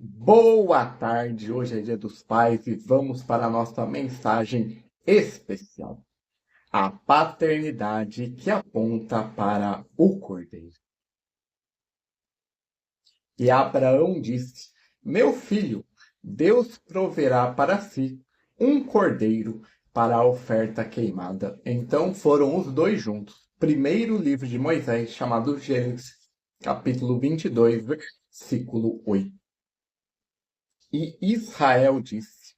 Boa tarde, hoje é Dia dos Pais e vamos para a nossa mensagem especial. A paternidade que aponta para o Cordeiro. E Abraão disse: Meu filho, Deus proverá para si um cordeiro para a oferta queimada. Então foram os dois juntos. Primeiro livro de Moisés, chamado Gênesis, capítulo 22, versículo 8. E Israel disse: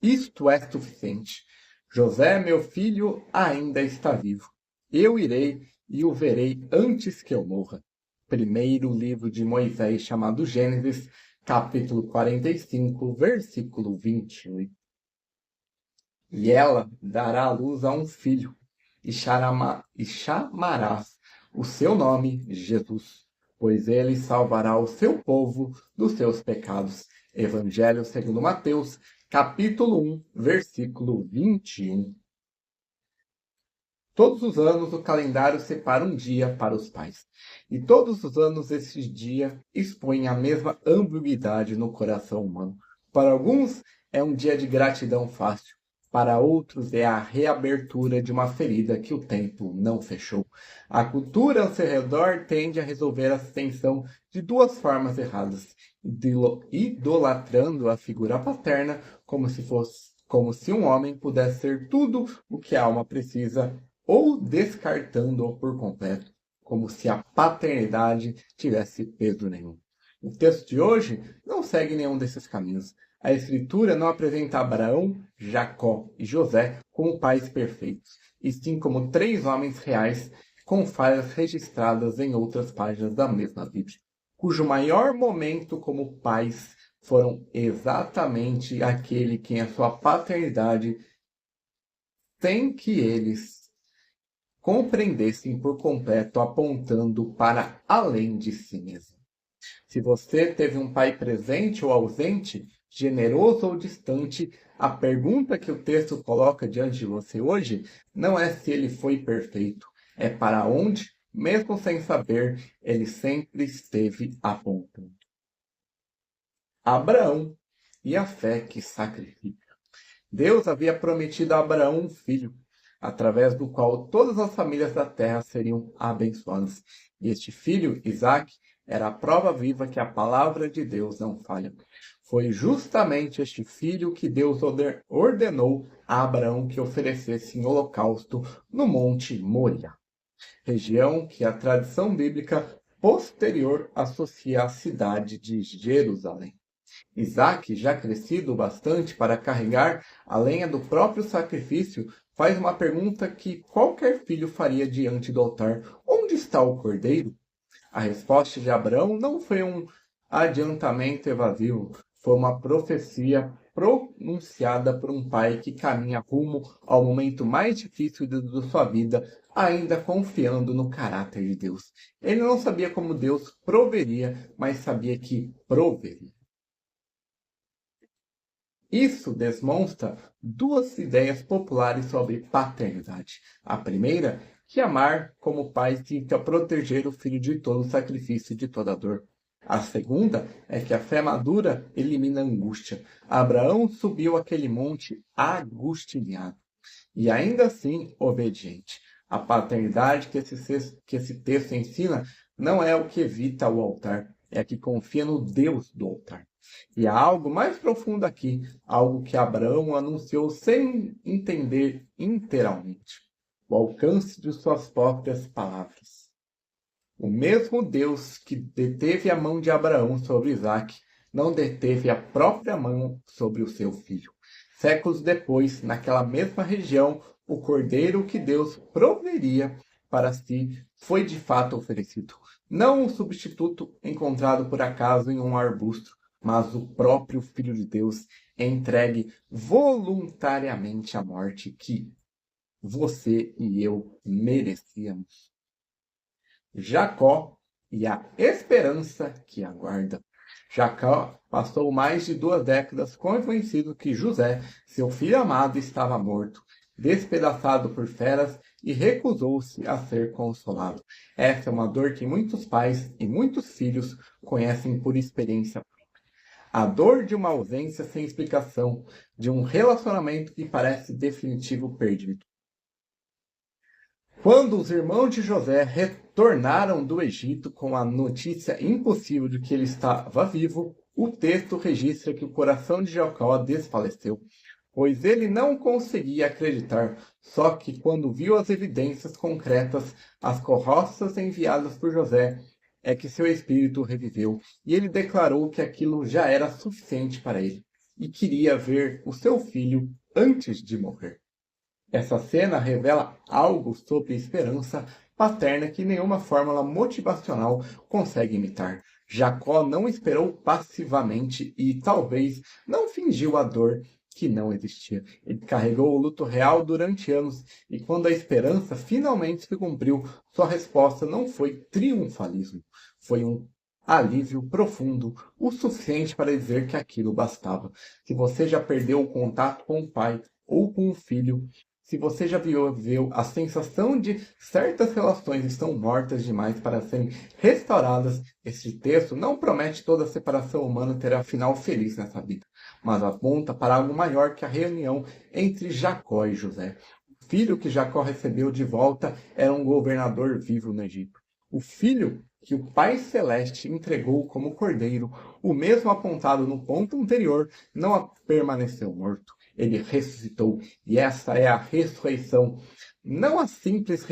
Isto é suficiente. José, meu filho, ainda está vivo. Eu irei e o verei antes que eu morra. Primeiro livro de Moisés, chamado Gênesis, capítulo 45, versículo 28. E ela dará à luz a um filho, e chamarás o seu nome Jesus, pois ele salvará o seu povo dos seus pecados. Evangelho segundo Mateus, capítulo 1, versículo 21. Todos os anos o calendário separa um dia para os pais. E todos os anos esse dia expõe a mesma ambiguidade no coração humano. Para alguns é um dia de gratidão fácil. Para outros é a reabertura de uma ferida que o tempo não fechou. A cultura ao seu redor tende a resolver essa tensão de duas formas erradas, idolatrando a figura paterna como se um homem pudesse ser tudo o que a alma precisa ou descartando-o por completo, como se a paternidade tivesse peso nenhum. O texto de hoje não segue nenhum desses caminhos. A Escritura não apresenta Abraão, Jacó e José como pais perfeitos, e sim como três homens reais com falhas registradas em outras páginas da mesma Bíblia, cujo maior momento como pais foram exatamente aquele que em a sua paternidade, sem que eles compreendessem por completo, apontando para além de si mesmo. Se você teve um pai presente ou ausente, generoso ou distante, a pergunta que o texto coloca diante de você hoje não é se ele foi perfeito, é para onde, mesmo sem saber, ele sempre esteve apontando. Abraão e a fé que sacrifica. Deus havia prometido a Abraão um filho, através do qual todas as famílias da terra seriam abençoadas. E este filho, Isaque, era a prova viva que a palavra de Deus não falha. Foi justamente este filho que Deus ordenou a Abraão que oferecesse em holocausto no Monte Moria, região que a tradição bíblica posterior associa à cidade de Jerusalém. Isaque, já crescido bastante para carregar a lenha do próprio sacrifício, faz uma pergunta que qualquer filho faria diante do altar: onde está o cordeiro? A resposta de Abraão não foi um adiantamento evasivo, foi uma profecia pronunciada por um pai que caminha rumo ao momento mais difícil da sua vida, ainda confiando no caráter de Deus. Ele não sabia como Deus proveria, mas sabia que proveria. Isso demonstra duas ideias populares sobre paternidade. A primeira, que amar como pai significa proteger o filho de todo sacrifício e de toda dor. A segunda é que a fé madura elimina a angústia. Abraão subiu aquele monte angustiado e ainda assim obediente. A paternidade que esse texto ensina não é o que evita o altar, é a que confia no Deus do altar. E há algo mais profundo aqui, algo que Abraão anunciou sem entender inteiramente: o alcance de suas próprias palavras. O mesmo Deus que deteve a mão de Abraão sobre Isaque, não deteve a própria mão sobre o seu filho. Séculos depois, naquela mesma região, o cordeiro que Deus proveria para si foi de fato oferecido. Não um substituto encontrado por acaso em um arbusto, mas o próprio Filho de Deus entregue voluntariamente à morte que você e eu merecíamos. Jacó e a esperança que aguarda. Jacó passou mais de 2 décadas convencido que José, seu filho amado, estava morto, despedaçado por feras, e recusou-se a ser consolado. Essa é uma dor que muitos pais e muitos filhos conhecem por experiência. A dor de uma ausência sem explicação, de um relacionamento que parece definitivo perdido. Quando os irmãos de José retornaram do Egito com a notícia impossível de que ele estava vivo, o texto registra que o coração de Jacó desfaleceu, pois ele não conseguia acreditar, só que quando viu as evidências concretas, as carroças enviadas por José, é que seu espírito reviveu, e ele declarou que aquilo já era suficiente para ele, e queria ver o seu filho antes de morrer. Essa cena revela algo sobre esperança paterna que nenhuma fórmula motivacional consegue imitar. Jacó não esperou passivamente e talvez não fingiu a dor que não existia. Ele carregou o luto real durante anos e quando a esperança finalmente se cumpriu, sua resposta não foi triunfalismo, foi um alívio profundo, o suficiente para dizer que aquilo bastava. Se você já perdeu o contato com o pai ou com o filho, se você já viveu a sensação de certas relações estão mortas demais para serem restauradas, este texto não promete toda a separação humana terá final feliz nessa vida, mas aponta para algo maior que a reunião entre Jacó e José. O filho que Jacó recebeu de volta era um governador vivo no Egito. O filho que o Pai Celeste entregou como cordeiro, o mesmo apontado no ponto anterior, não permaneceu morto. Ele ressuscitou, e essa é a ressurreição, não a simples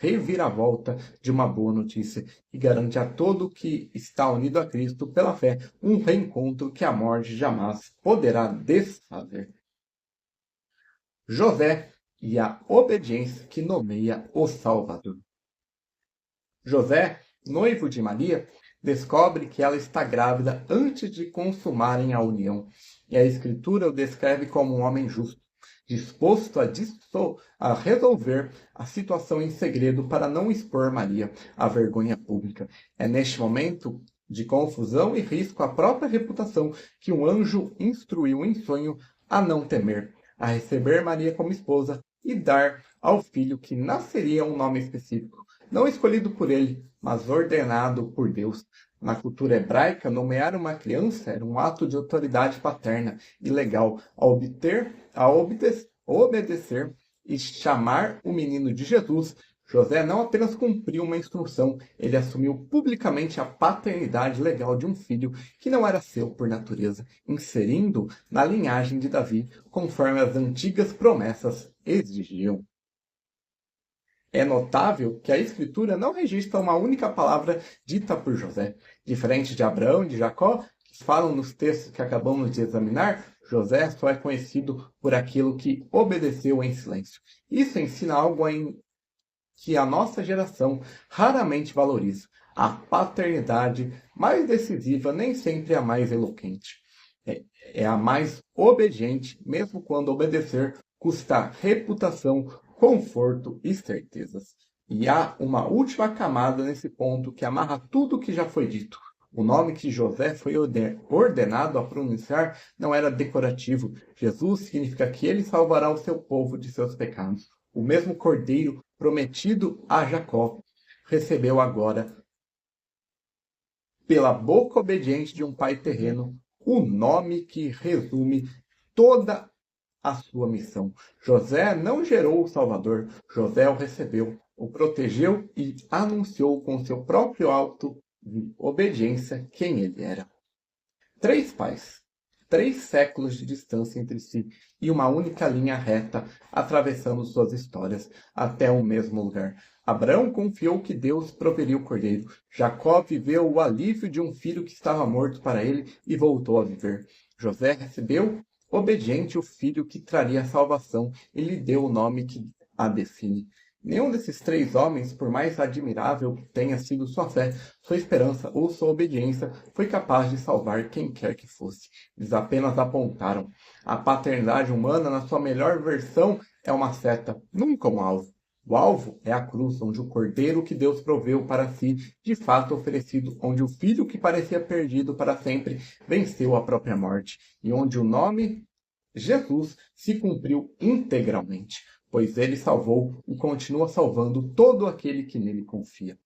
reviravolta de uma boa notícia, que garante a todo que está unido a Cristo pela fé um reencontro que a morte jamais poderá desfazer. José e a obediência que nomeia o Salvador. José, noivo de Maria, descobre que ela está grávida antes de consumarem a união, e a Escritura o descreve como um homem justo, disposto a resolver a situação em segredo para não expor Maria à vergonha pública. É neste momento de confusão e risco à própria reputação que um anjo instruiu em sonho a não temer, a receber Maria como esposa e dar ao filho que nasceria um nome específico, não escolhido por ele, mas ordenado por Deus. Na cultura hebraica, nomear uma criança era um ato de autoridade paterna e legal. Obedecer e chamar o menino de Jesus, José não apenas cumpriu uma instrução, ele assumiu publicamente a paternidade legal de um filho que não era seu por natureza, inserindo na linhagem de Davi, conforme as antigas promessas exigiam. É notável que a Escritura não registra uma única palavra dita por José. Diferente de Abraão e de Jacó, que falam nos textos que acabamos de examinar, José só é conhecido por aquilo que obedeceu em silêncio. Isso ensina algo que a nossa geração raramente valoriza. A paternidade mais decisiva nem sempre é a mais eloquente. É a mais obediente, mesmo quando obedecer custa reputação, conforto e certezas. E há uma última camada nesse ponto que amarra tudo o que já foi dito. O nome que José foi ordenado a pronunciar não era decorativo. Jesus significa que ele salvará o seu povo de seus pecados. O mesmo cordeiro prometido a Jacó recebeu agora, pela boca obediente de um pai terreno, o nome que resume toda a sua missão. José não gerou o Salvador, José o recebeu, o protegeu e anunciou com seu próprio ato de obediência quem ele era. 3 pais, 3 séculos de distância entre si e uma única linha reta atravessando suas histórias até o mesmo lugar. Abraão confiou que Deus proveriu o cordeiro. Jacó viveu o alívio de um filho que estava morto para ele e voltou a viver. José recebeu obediente o filho que traria a salvação e lhe deu o nome que a define. Nenhum desses 3 homens, por mais admirável que tenha sido sua fé, sua esperança ou sua obediência, foi capaz de salvar quem quer que fosse. Eles apenas apontaram. A paternidade humana, na sua melhor versão, é uma seta, nunca um alvo. O alvo é a cruz, onde o cordeiro que Deus proveu para si, de fato oferecido, onde o filho que parecia perdido para sempre, venceu a própria morte, e onde o nome Jesus se cumpriu integralmente, pois ele salvou e continua salvando todo aquele que nele confia.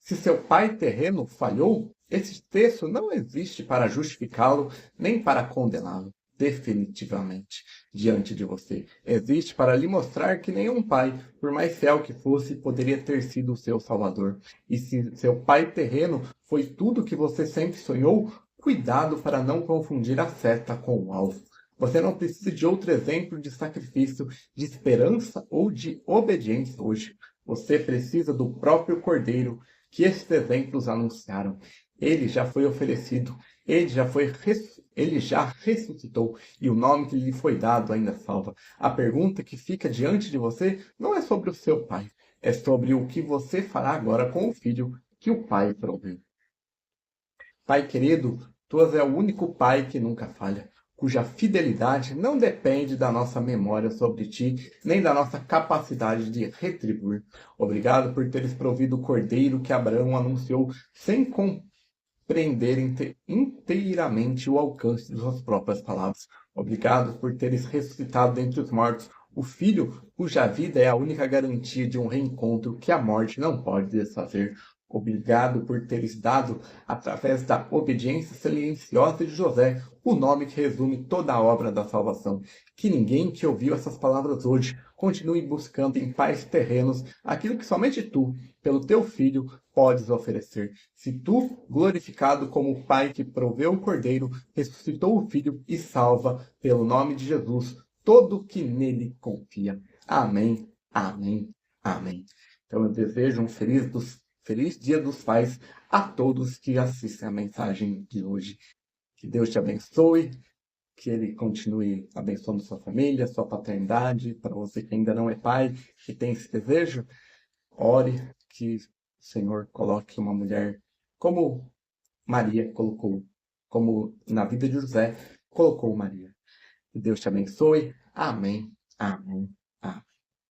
Se seu pai terreno falhou, esse texto não existe para justificá-lo nem para condená-lo definitivamente diante de você. Existe para lhe mostrar que nenhum pai, por mais fiel que fosse, poderia ter sido o seu salvador. E se seu pai terreno foi tudo que você sempre sonhou, cuidado para não confundir a seta com o alvo. Você não precisa de outro exemplo de sacrifício, de esperança ou de obediência hoje. Você precisa do próprio Cordeiro que estes exemplos anunciaram. Ele já foi oferecido, ele já ressuscitou, e o nome que lhe foi dado ainda salva. A pergunta que fica diante de você não é sobre o seu pai, é sobre o que você fará agora com o filho que o pai proveu. Pai querido, tu és o único pai que nunca falha, cuja fidelidade não depende da nossa memória sobre ti, nem da nossa capacidade de retribuir. Obrigado por teres provido o cordeiro que Abraão anunciou sem compreender inteiramente o alcance de suas próprias palavras. Obrigado por teres ressuscitado dentre os mortos o Filho cuja vida é a única garantia de um reencontro que a morte não pode desfazer. Obrigado por teres dado, através da obediência silenciosa de José, o nome que resume toda a obra da salvação. Que ninguém que ouviu essas palavras hoje continue buscando em pais terrenos aquilo que somente tu, pelo teu Filho, podes oferecer. Se tu, glorificado como o Pai que proveu o Cordeiro, ressuscitou o Filho e salva, pelo nome de Jesus, todo que nele confia. Amém, amém, amém. Então eu desejo um feliz Dia dos Pais a todos que assistem a mensagem de hoje. Que Deus te abençoe, que Ele continue abençoando sua família, sua paternidade. Para você que ainda não é pai, que tem esse desejo, ore que o Senhor coloque uma mulher como Maria colocou, como na vida de José colocou Maria. Que Deus te abençoe. Amém. Amém.